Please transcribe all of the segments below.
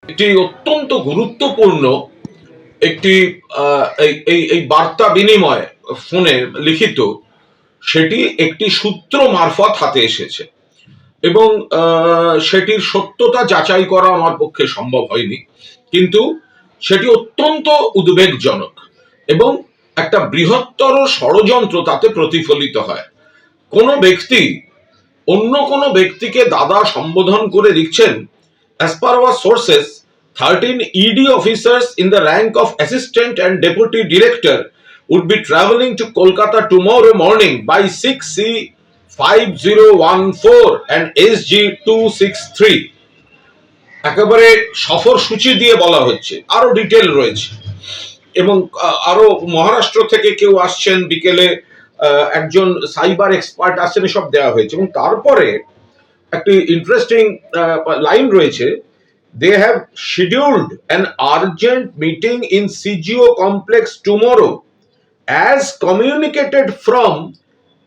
একটি অত্যন্ত গুরুত্বপূর্ণ একটি এই বার্তা বিনিময় ফোনে লিখিত, সেটি একটি সূত্র মারফত হাতে এসেছে এবং সেটির সত্যতা যাচাই করা আমার পক্ষে সম্ভব হয়নি, কিন্তু সেটি অত্যন্ত উদ্বেগজনক এবং একটা বৃহত্তর ষড়যন্ত্র তাতে প্রতিফলিত হয়। কোনো ব্যক্তি অন্য কোনো ব্যক্তিকে দাদা সম্বোধন করে লিখছেন, as per our sources 13 ED officers in the rank of assistant and deputy director would be travelling to Kolkata tomorrow morning by 6C 5014 and SG 263। একেবারে সফর সূচি দিয়ে বলা হচ্ছে, আরো ডিটেল রয়েছে এবং আরো মহারাষ্ট্র থেকে কেউ আসছেন, বিকেলে একজন সাইবার এক্সপার্ট আসছেন, সব দেওয়া হয়েছে। এবং তারপরে একটি ইন্টারেস্টিং লাইন রয়েছে, they have scheduled an urgent meeting in CGO complex tomorrow as communicated from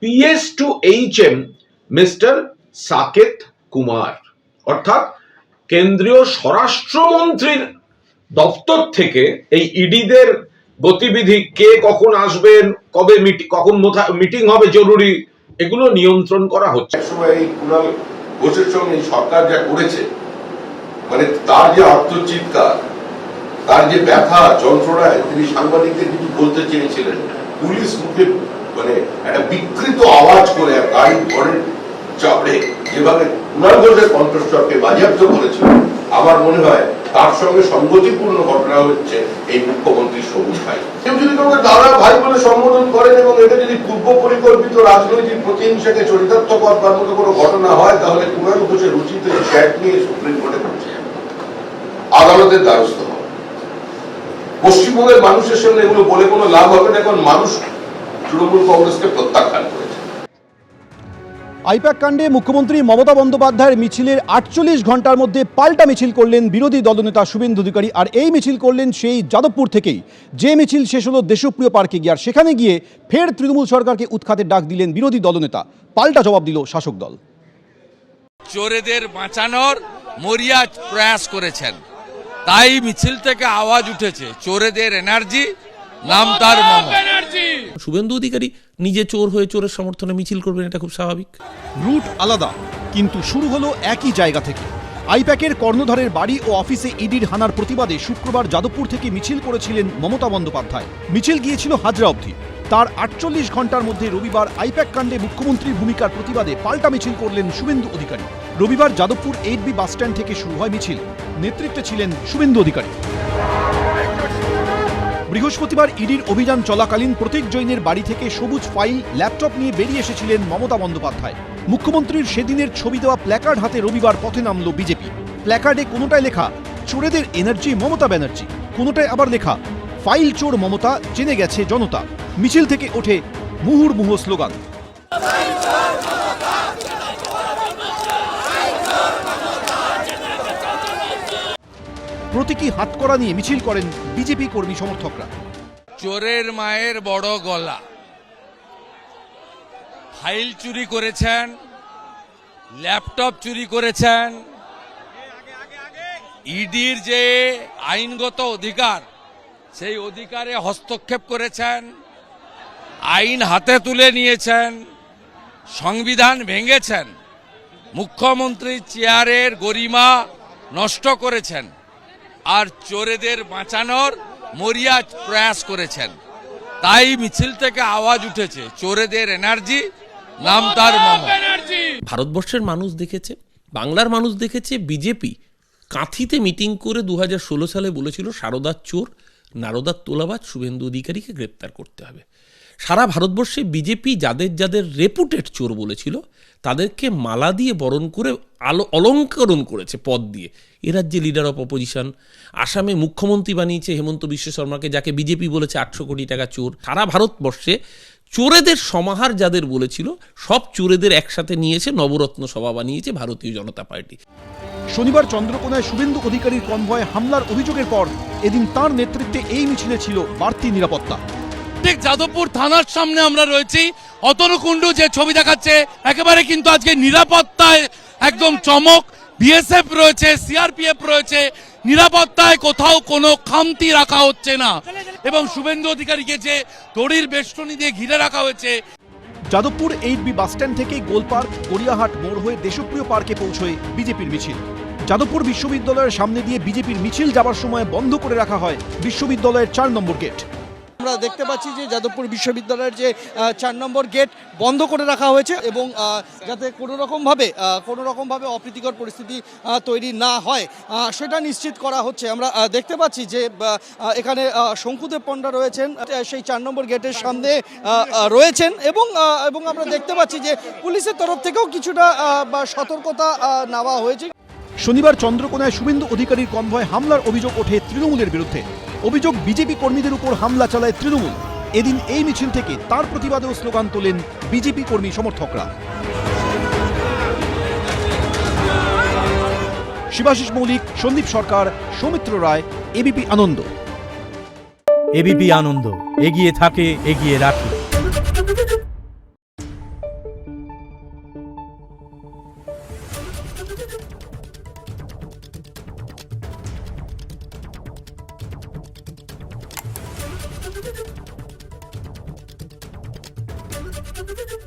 PS to HM Mr. Saket Kumar. অর্থাৎ কেন্দ্রীয় স্বরাষ্ট্রমন্ত্রীর দপ্তর থেকে এই ইডিদের গতিবিধি, কে কখন আসবেন, কবে কখন মিটিং হবে জরুরি, এগুলো নিয়ন্ত্রণ করা হচ্ছে। সময় এই কুণাল ঘোষের সঙ্গে সরকার যা করেছে, মানে তার যে আত্মচিৎকার, তার যে ব্যথা যন্ত্রণায় তিনি সাংবাদিকদের কিছু বলতে চেয়েছিলেন, পুলিশ মুখে মানে একটা বিকৃত আওয়াজ করে গাড়ি ঘরের চাপড়ে যেভাবে কুণাল ঘোষের কণ্ঠস্বরকে বাজেয়াপ্ত করেছিল, আমার মনে হয় তার সঙ্গে সঙ্গতিপূর্ণ ঘটনা হচ্ছে এই মুখ্যমন্ত্রী সবুজ ভাই। কেউ যদি কাউকে দাদা ভাই বলে সম্বোধন করেন এবং এটা যদি পূর্ব পরিকল্পিত রাজনৈতিক প্রতিহিংসাকে চরিতার্থ করবার মতো কোনো ঘটনা হয়, তাহলে কুণাল ঘোষের উচিত চ্যাট নিয়ে সুপ্রিম কোর্টে পৌঁছে আদালতের দ্বারস্থ হওয়া। পশ্চিমবঙ্গের মানুষের সঙ্গে এগুলো বলে কোনো লাভ হবে না, কারণ মানুষ তৃণমূল কংগ্রেসকে প্রত্যাখ্যান করেছে। আইপ্যাক কাণ্ডে মুখ্যমন্ত্রী মমতা বন্দ্যোপাধ্যায়ের মিছিলের 48 ঘন্টার মধ্যে পাল্টা মিছিল করলেন বিরোধী দলনেতা শুভেন্দু অধিকারী। আর এই মিছিল করলেন সেই যাদবপুর থেকেই, যে মিছিল শেষ হলো দেশপ্রিয় পার্কে গিয়ে। আর সেখানে গিয়ে ফের তৃণমূল সরকারকে উৎখাতের ডাক দিলেন বিরোধী দলনেতা। পাল্টা জবাব দিল শাসক দল। চোরেদের বাঁচানোর মরিয়া প্রয়াস করেছেন, তাই মিছিল থেকে আওয়াজ উঠেছে চোরেদের এনার্জি, নাম তার মমতা। শুভেন্দু অধিকারী নিজে চোর হয়ে চোরের সমর্থনে মিছিল করবেন, এটা খুব স্বাভাবিক। রুট আলাদা, কিন্তু শুরু হলো একই জায়গা থেকে। আইপ্যাকের কর্ণধারের বাড়ি ও অফিসে ইডির হানার প্রতিবাদে শুক্রবার যাদবপুর থেকে মিছিল করেছিলেন মমতা বন্দ্যোপাধ্যায়। মিছিল গিয়েছিল হাজরা অবধি। তার 48 ঘন্টার মধ্যে রবিবার আইপ্যাক কাণ্ডে মুখ্যমন্ত্রীর ভূমিকার প্রতিবাদে পাল্টা মিছিল করলেন শুভেন্দু অধিকারী। রবিবার যাদবপুর 8B বাসস্ট্যান্ড থেকে শুরু হয় মিছিল, নেতৃত্বে ছিলেন শুভেন্দু অধিকারী। বৃহস্পতিবার ইডির অভিযান চলাকালীন প্রতীক জৈনের বাড়ি থেকে সবুজ ফাইল, ল্যাপটপ নিয়ে বেরিয়ে এসেছিলেন মমতা বন্দ্যোপাধ্যায়। মুখ্যমন্ত্রীর সেদিনের ছবি দেওয়া প্ল্যাকার্ড হাতে রবিবার পথে নামল বিজেপি। প্ল্যাকার্ডে কোনোটায় লেখা চোরেদের এনার্জি মমতা ব্যানার্জি, কোনোটায় আবার লেখা ফাইল চোর মমতা, জেনে গেছে জনতা। মিছিল থেকে ওঠে মুহুর্মুহু স্লোগান। প্রতীকী হাতকড়া নিয়ে মিছিল করেন বিজেপি কর্মী সমর্থকরা। চোরের মায়ের বড় গলা, ফাইল চুরি করেছেন, ল্যাপটপ চুরি করেছেন, ইডির যে আইনগত অধিকার সেই অধিকারে হস্তক্ষেপ করেছেন, আইন হাতে তুলে নিয়েছেন, সংবিধান ভেঙেছেন, মুখ্যমন্ত্রীর চেয়ারের গরিমা নষ্ট করেছেন, আর চোরেদের বাঁচানোর মরিয়া প্রয়াস করেছেন। তাই মিছিল থেকে আওয়াজ উঠেছে চোরেদের এনার্জি, নাম তার মমতা। ভারতবর্ষের মানুষ দেখেছে, বাংলার মানুষ দেখেছে, বিজেপি কাঁথিতে মিটিং করে 2016 সালে বলেছিল সারদার চোর, নারদার তোলাবাজ শুভেন্দু অধিকারীকে গ্রেপ্তার করতে হবে। সারা ভারতবর্ষে বিজেপি যাদের যাদের রেপুটেড চোর বলেছিল তাদেরকে মালা দিয়ে বরণ করে অলঙ্করণ করেছে পদ দিয়ে। এ রাজ্যে লিডার অফ অপোজিশন, আসামে মুখ্যমন্ত্রী বানিয়েছে হেমন্ত বিশ্ব শর্মাকে, যাকে বিজেপি বলেছে 800 কোটি টাকা চোর। সারা ভারতবর্ষে চোরেদের সমাহার যাদের বলেছিল, সব চোরেদের একসাথে নিয়েছে, নবরত্ন সভা বানিয়েছে ভারতীয় জনতা পার্টি। শনিবার চন্দ্রকোনায় শুভেন্দু অধিকারীর কনভয়ে হামলার অভিযোগের পর এদিন তার নেতৃত্বে এই মিছিলে ছিল বাড়তি নিরাপত্তা। ঠিক যাদবপুর থানার সামনে আমরা রয়েছি। অতনুকুণ্ডু যে ছবি দেখাচ্ছে, একেবারে কিন্তু আজকে নিরাপত্তায় একদম চমক। বিএসএফ রয়েছে, সিআরপিএফ রয়েছে, নিরাপত্তায় কোথাও কোনো খামতি রাখা হচ্ছে না এবং শুভেন্দু অধিকারীকে যে দড়ির বেষ্টনী দিয়ে ঘিরে রাখা হয়েছে। যাদবপুর 8B বাসস্ট্যান্ড থেকে গোলপার্ক গড়িয়াহাট মোড় হয়ে দেশপ্রিয় পার্কে পৌঁছয় বিজেপির মিছিল। যাদবপুর বিশ্ববিদ্যালয়ের সামনে দিয়ে বিজেপির মিছিল যাবার সময় বন্ধ করে রাখা হয় বিশ্ববিদ্যালয়ের 4 নম্বর গেট। আমরা দেখতে পাচ্ছি যে যাদবপুর বিশ্ববিদ্যালয়ের যে 4 নম্বর গেট বন্ধ করে রাখা হয়েছে এবং যাতে কোনো রকমভাবে অপ্রীতিকর পরিস্থিতি তৈরি না হয় সেটা নিশ্চিত করা হচ্ছে। আমরা দেখতে পাচ্ছি যে এখানে শঙ্কুদেব পণ্ডা রয়েছেন, সেই 4 নম্বর গেটের সামনে রয়েছেন এবং আমরা দেখতে পাচ্ছি যে পুলিশের তরফ থেকেও কিছুটা সতর্কতা নেওয়া হয়েছে। শনিবার চন্দ্রকোনায় শুভেন্দু অধিকারীর কনভয় হামলার অভিযোগ ওঠে তৃণমূলের বিরুদ্ধে। অভিযোগ বিজেপি কর্মীদের উপর হামলা চালায় তৃণমূল। এদিন এই মিছিল থেকে তার প্রতিবাদেও স্লোগান তোলেন বিজেপি কর্মী সমর্থকরা। শিবাশিস মৌলিক, সন্দীপ সরকার, সৌমিত্র রায়, এবিপি আনন্দ। এবিপি আনন্দ, এগিয়ে থাকে, এগিয়ে রাখে। Thank you.